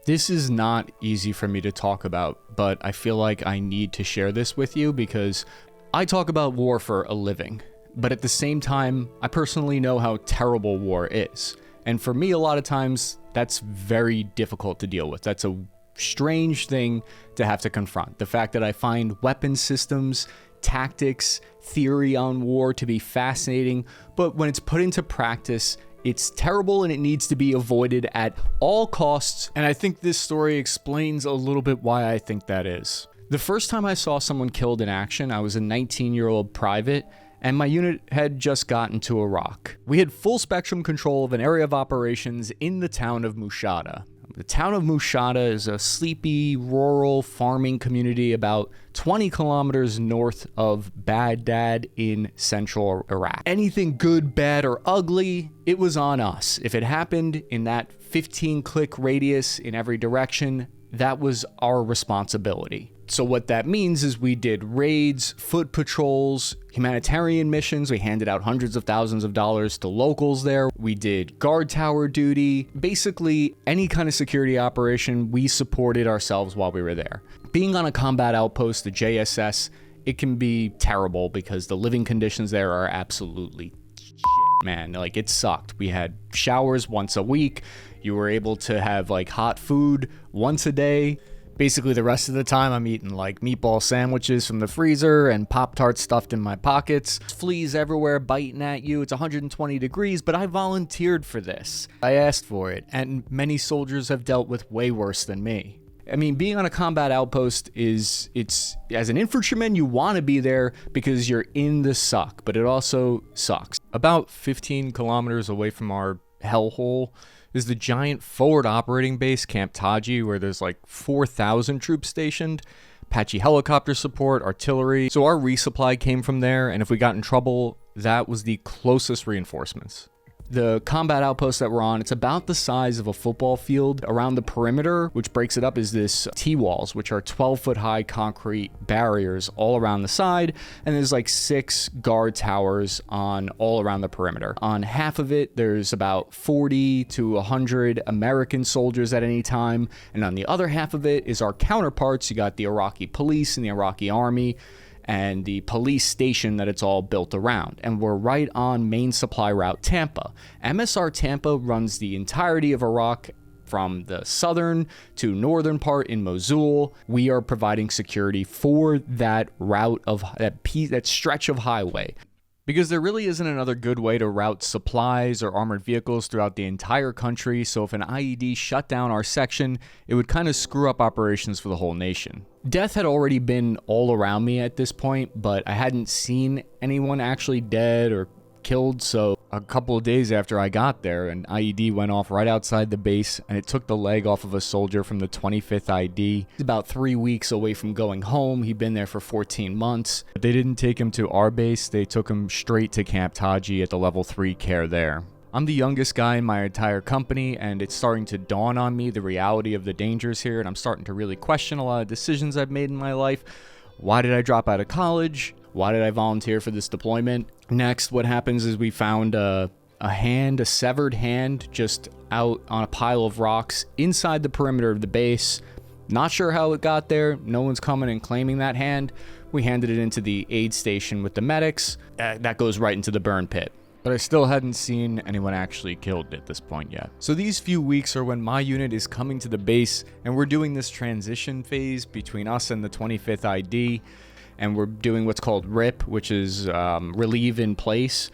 This is not easy for me to talk about, but I feel like I need to share this with you because I talk about war for a living. But at the same time, I personally know how terrible war is. And for me, a lot of times, that's very difficult to deal with. That's a strange thing to have to confront. The fact that I find weapon systems, tactics, theory on war to be fascinating, but when it's put into practice, it's terrible and it needs to be avoided at all costs. And I think this story explains a little bit why I think that is. The first time I saw someone killed in action, I was a 19-year-old private, and my unit had just gotten to Iraq. We had full spectrum control of an area of operations in the town of Mushada. The town of Mushada is a sleepy, rural farming community about 20 kilometers north of Baghdad in central Iraq. Anything good, bad, or ugly, it was on us. If it happened in that 15-click radius in every direction, that was our responsibility. So what that means is we did raids, foot patrols, humanitarian missions. We handed out hundreds of thousands of dollars to locals there. We did guard tower duty. Basically, any kind of security operation, we supported ourselves while we were there. Being on a combat outpost, the JSS, it can be terrible because the living conditions there are absolutely shit, man. Like, it sucked. We had showers once a week. You were able to have like hot food once a day. Basically, the rest of the time, I'm eating like meatball sandwiches from the freezer and Pop-Tarts stuffed in my pockets. Fleas everywhere biting at you. It's 120 degrees, but I volunteered for this. I asked for it, and many soldiers have dealt with way worse than me. I mean, being on a combat outpost it's as an infantryman, you want to be there because you're in the suck, but it also sucks. About 15 kilometers away from our hellhole is the giant forward operating base, Camp Taji, where there's like 4,000 troops stationed, Apache helicopter support, artillery. So our resupply came from there, and if we got in trouble, that was the closest reinforcements. The combat outpost that we're on, it's about the size of a football field. Around the perimeter, which breaks it up, is this T-walls, which are 12-foot high concrete barriers all around the side, and there's like 6 guard towers on all around the perimeter. On half of it, there's about 40 to 100 American soldiers at any time, and on the other half of it is our counterparts. You got the Iraqi police and the Iraqi army, and the police station that it's all built around. And we're right on main supply route Tampa. MSR Tampa runs the entirety of Iraq from the southern to northern part in Mosul. We are providing security for that route of that stretch of highway. Because there really isn't another good way to route supplies or armored vehicles throughout the entire country, so if an IED shut down our section, it would kind of screw up operations for the whole nation. Death had already been all around me at this point, but I hadn't seen anyone actually dead or killed, so a couple of days after I got there, an IED went off right outside the base, and it took the leg off of a soldier from the 25th ID. He's about 3 weeks away from going home. He'd been there for 14 months. But they didn't take him to our base. They took him straight to Camp Taji at the level 3 care there. I'm the youngest guy in my entire company, and it's starting to dawn on me the reality of the dangers here, and I'm starting to really question a lot of decisions I've made in my life. Why did I drop out of college? Why did I volunteer for this deployment? Next, what happens is we found a severed hand just out on a pile of rocks inside the perimeter of the base. Not sure how it got there. No one's coming and claiming that hand. We handed it into the aid station with the medics. That goes right into the burn pit. But I still hadn't seen anyone actually killed at this point yet. So these few weeks are when my unit is coming to the base, and we're doing this transition phase between us and the 25th ID. And we're doing what's called RIP, which is relieve in place.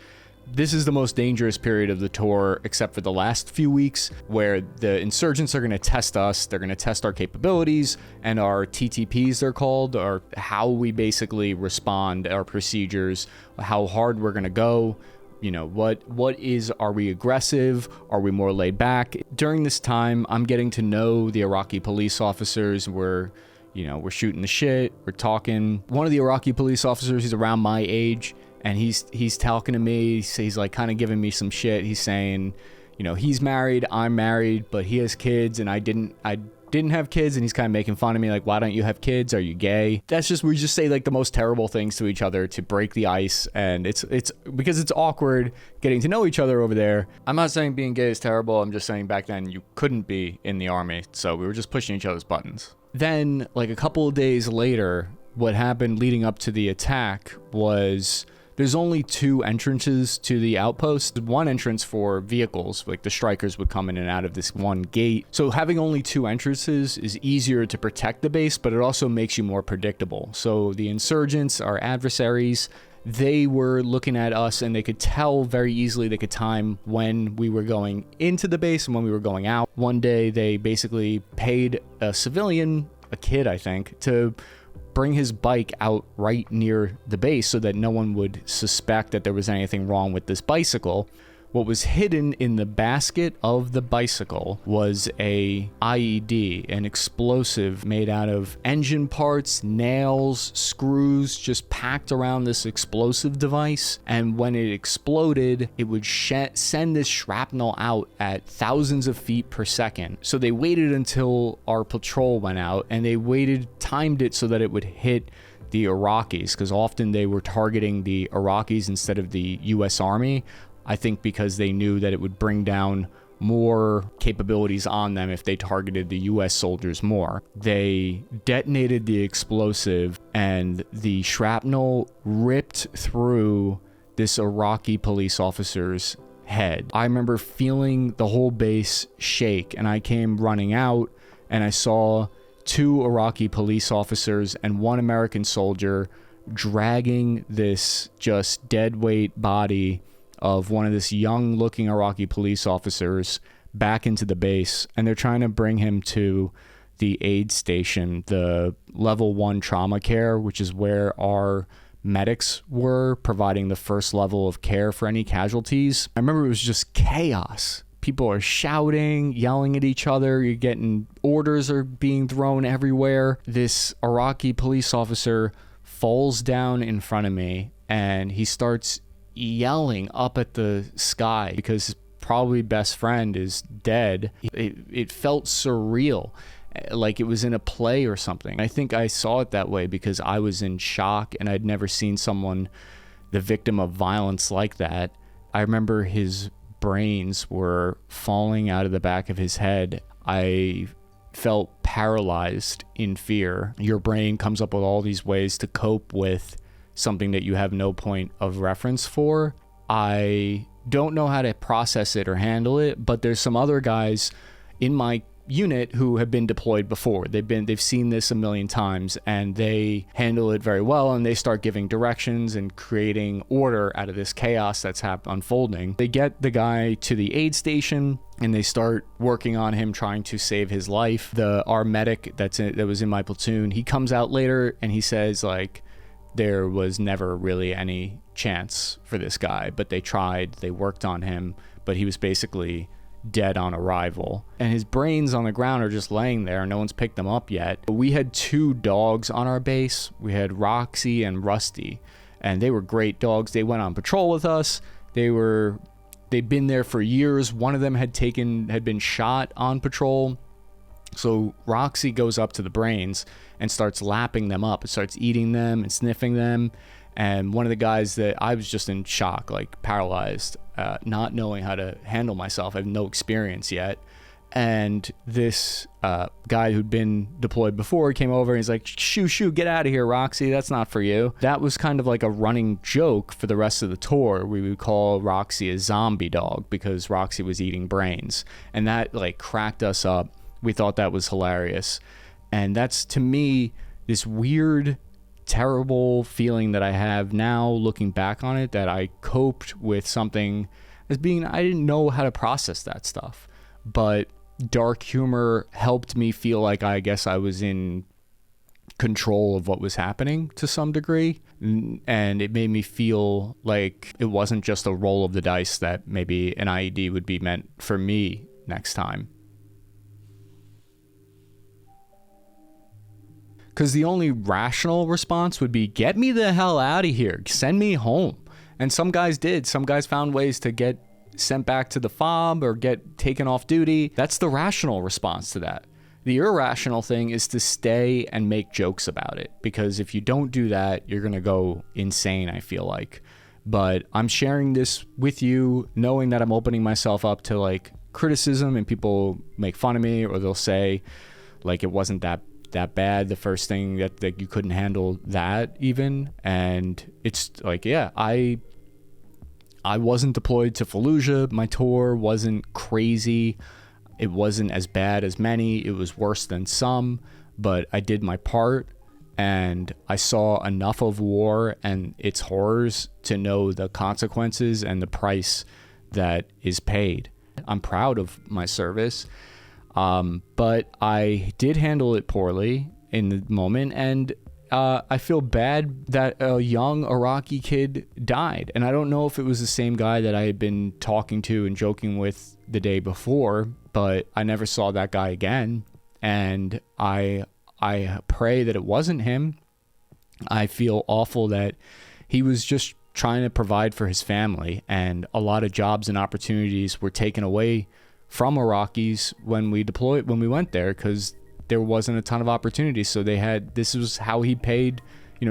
This is the most dangerous period of the tour, except for the last few weeks, where the insurgents are going to test us. They're going to test our capabilities, and our TTPs, they're called, are how we basically respond, our procedures, how hard we're going to go. You know, are we aggressive? Are we more laid back? During this time, I'm getting to know the Iraqi police officers. We're shooting the shit. We're talking. One of the Iraqi police officers, he's around my age, and he's talking to me. He's like kind of giving me some shit. He's saying, he's married, I'm married, but he has kids, and I didn't have kids, and he's kind of making fun of me, like, why don't you have kids? Are you gay? We just say like the most terrible things to each other to break the ice, and it's because it's awkward getting to know each other over there. I'm not saying being gay is terrible. I'm just saying back then you couldn't be in the army, so we were just pushing each other's buttons. Then, like a couple of days later, what happened leading up to the attack was there's only 2 entrances to the outpost. One entrance for vehicles, like the strikers would come in and out of this one gate. So having only 2 entrances is easier to protect the base, but it also makes you more predictable. So the insurgents, our adversaries, they were looking at us and they could tell very easily, they could time when we were going into the base and when we were going out. One day they basically paid a civilian, a kid I think, to bring his bike out right near the base so that no one would suspect that there was anything wrong with this bicycle. What was hidden in the basket of the bicycle was a IED, an explosive made out of engine parts, nails, screws, just packed around this explosive device. And when it exploded, it would send this shrapnel out at thousands of feet per second. So they waited until our patrol went out, and they timed it so that it would hit the Iraqis, because often they were targeting the Iraqis instead of the US Army. I think because they knew that it would bring down more capabilities on them if they targeted the US soldiers more. They detonated the explosive, and the shrapnel ripped through this Iraqi police officer's head. I remember feeling the whole base shake, and I came running out, and I saw 2 Iraqi police officers and 1 American soldier dragging this just dead weight body of one of this young looking Iraqi police officers back into the base, and they're trying to bring him to the aid station, the level 1 trauma care, which is where our medics were providing the first level of care for any casualties. I remember it was just chaos. People are shouting, yelling at each other. You're getting orders are being thrown everywhere. This Iraqi police officer falls down in front of me, and he starts yelling up at the sky because his probably best friend is dead. It felt surreal, like it was in a play or something. I think I saw it that way because I was in shock, and I'd never seen someone the victim of violence like that. I remember his brains were falling out of the back of his head. I felt paralyzed in fear. Your brain comes up with all these ways to cope with something that you have no point of reference for. I don't know how to process it or handle it, but there's some other guys in my unit who have been deployed before. They've seen this a million times, and they handle it very well, and they start giving directions and creating order out of this chaos that's unfolding. They get the guy to the aid station, and they start working on him, trying to save his life. Our medic that was in my platoon, he comes out later and he says, like, there was never really any chance for this guy, but they tried, they worked on him, but he was basically dead on arrival. And his brains on the ground are just laying there. No one's picked them up yet. We had 2 dogs on our base. We had Roxy and Rusty, and they were great dogs. They went on patrol with us. They'd been there for years. One of them had been shot on patrol. So Roxy goes up to the brains and starts lapping them up. It starts eating them and sniffing them. And one of the guys that I was just in shock, like paralyzed, not knowing how to handle myself. I have no experience yet. And this guy who'd been deployed before came over and he's like, shoo, get out of here, Roxy. That's not for you. That was kind of like a running joke for the rest of the tour. We would call Roxy a zombie dog because Roxy was eating brains. And that like cracked us up. We thought that was hilarious. And that's, to me, this weird, terrible feeling that I have now looking back on it, that I coped with something as being, I didn't know how to process that stuff. But dark humor helped me feel like I guess I was in control of what was happening to some degree. And it made me feel like it wasn't just a roll of the dice that maybe an IED would be meant for me next time. Because the only rational response would be, get me the hell out of here. Send me home. And some guys did. Some guys found ways to get sent back to the FOB or get taken off duty. That's the rational response to that. The irrational thing is to stay and make jokes about it, because if you don't do that, you're going to go insane, I feel like. But I'm sharing this with you knowing that I'm opening myself up to like criticism, and people make fun of me, or they'll say like it wasn't that bad, the first thing, that you couldn't handle that even. And it's like, yeah, I wasn't deployed to Fallujah. My tour wasn't crazy. It wasn't as bad as many. It was worse than some, but I did my part, and I saw enough of war and its horrors to know the consequences and the price that is paid. I'm proud of my service, but I did handle it poorly in the moment, and I feel bad that a young Iraqi kid died. And I don't know if it was the same guy that I had been talking to and joking with the day before, but I never saw that guy again. And I pray that it wasn't him. I feel awful that he was just trying to provide for his family, and a lot of jobs and opportunities were taken away from Iraqis when we went there, because there wasn't a ton of opportunities. So this was how he paid,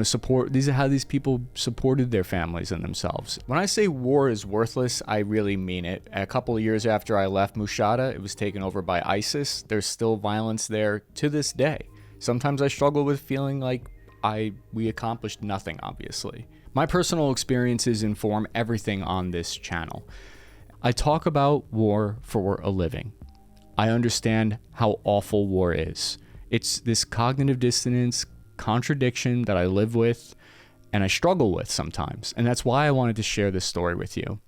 support. These are how these people supported their families and themselves. When I say war is worthless, I really mean it. A couple of years after I left Mushada, it was taken over by ISIS. There's still violence there to this day. Sometimes I struggle with feeling like we accomplished nothing, obviously. My personal experiences inform everything on this channel. I talk about war for a living. I understand how awful war is. It's this cognitive dissonance contradiction that I live with and I struggle with sometimes. And that's why I wanted to share this story with you.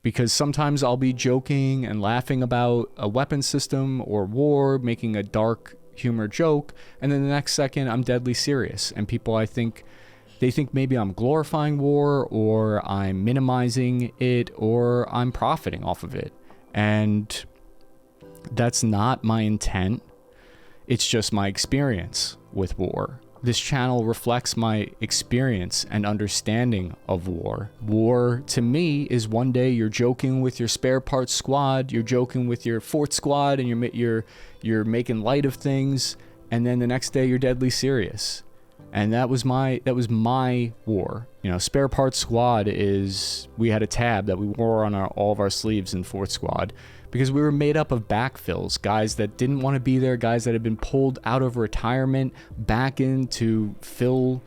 Because sometimes I'll be joking and laughing about a weapon system or war, making a dark humor joke, and then the next second I'm deadly serious. And people, they think maybe I'm glorifying war, or I'm minimizing it, or I'm profiting off of it. And that's not my intent. It's just my experience with war. This channel reflects my experience and understanding of war. War, to me, is one day you're joking with your spare parts squad, you're joking with your fourth squad, and you're making light of things, and then the next day you're deadly serious. And that was my war. Spare parts squad we had a tab that we wore on all of our sleeves in fourth squad, because we were made up of backfills, guys that didn't want to be there, guys that had been pulled out of retirement back in to fill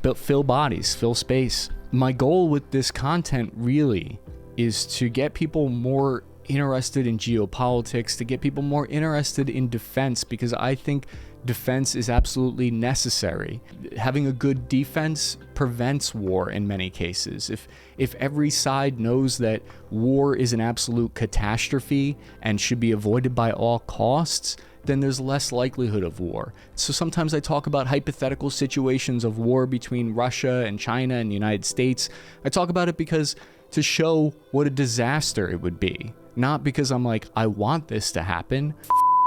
bodies, fill space. My goal with this content really is to get people more interested in geopolitics, to get people more interested in defense, because I think defense is absolutely necessary. Having a good defense prevents war in many cases. If every side knows that war is an absolute catastrophe and should be avoided by all costs, then there's less likelihood of war. So sometimes I talk about hypothetical situations of war between Russia and China and the United States. I talk about it because to show what a disaster it would be, not because I'm like, I want this to happen.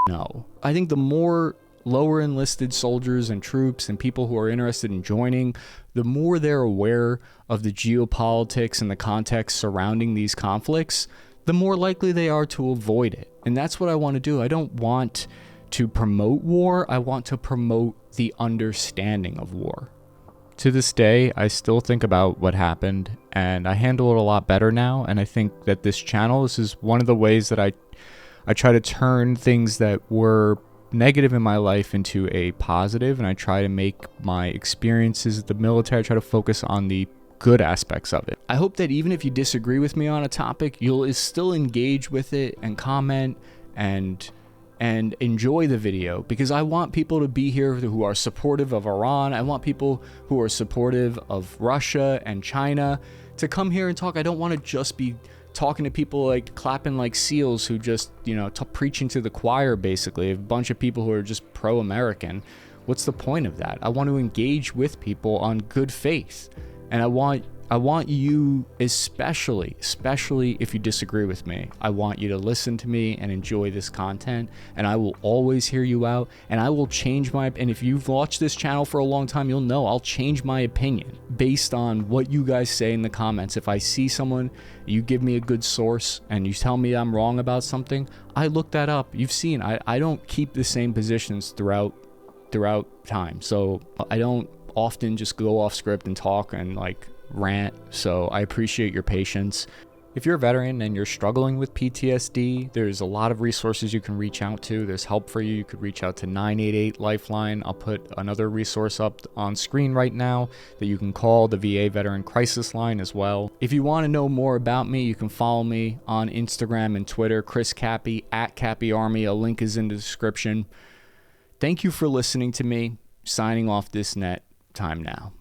No. I think the more lower enlisted soldiers and troops and people who are interested in joining, the more they're aware of the geopolitics and the context surrounding these conflicts, the more likely they are to avoid it. And that's what I want to do. I don't want to promote war. I want to promote the understanding of war. To this day, I still think about what happened, and I handle it a lot better now. And I think that this is one of the ways that I try to turn things that were negative in my life into a positive, and I try to make my experiences at the military, I try to focus on the good aspects of it. I hope that even if you disagree with me on a topic, you'll still engage with it and comment and enjoy the video, because I want people to be here who are supportive of Iran. I want people who are supportive of Russia and China to come here and talk. I don't want to just be talking to people like clapping like seals who just, preaching to the choir, basically. A bunch of people who are just pro-American. What's the point of that? I want to engage with people on good faith. And I want I want you, especially if you disagree with me, I want you to listen to me and enjoy this content, and I will always hear you out, and I will change and if you've watched this channel for a long time, you'll know I'll change my opinion based on what you guys say in the comments. If I see someone, you give me a good source and you tell me I'm wrong about something, I look that up. You've seen, I don't keep the same positions throughout time, so I don't often just go off script and talk and like rant, so I appreciate your patience. If you're a veteran and you're struggling with PTSD, there's a lot of resources you can reach out to. There's help for you. You could reach out to 988 Lifeline. I'll put another resource up on screen right now that you can call, the VA Veteran Crisis Line as well. If you want to know more about me, you can follow me on Instagram and Twitter, Chris Cappy, @CappyArmy. A link is in the description. Thank you for listening to me. Signing off this net. Time now.